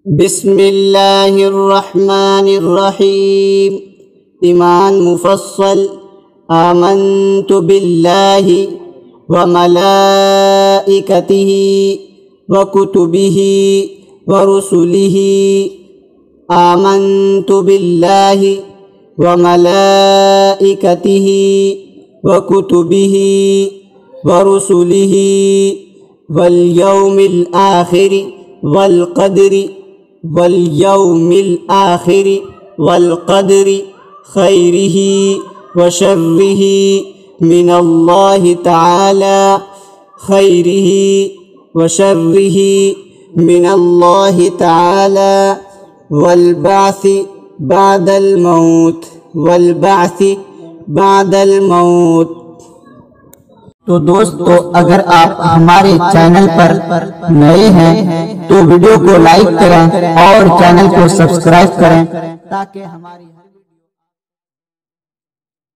बिस्मिल्लाहिर्रहमानिर्रहीम। ईमान-मुफस्सल। आमन्तु बिल्लाहि व मलाइकतिहि व कुतुबिहि व रुसुलिहि। आमन्तु बिल्लाहि व मलाइकतिहि व कुतुबिहि व रुसुलिहि वल यौमिल आखिरि वल क़द्रि खैरिही व शर्रिही मिनल्लाहि तआला खैरिही व शर्रिही मिनल्लाहि तआला वल बाअसी बादल मौत। तो दोस्तों, अगर आप हमारे चैनल पर नए हैं तो वीडियो को लाइक करें और चैनल को सब्सक्राइब करें ताकि हमारी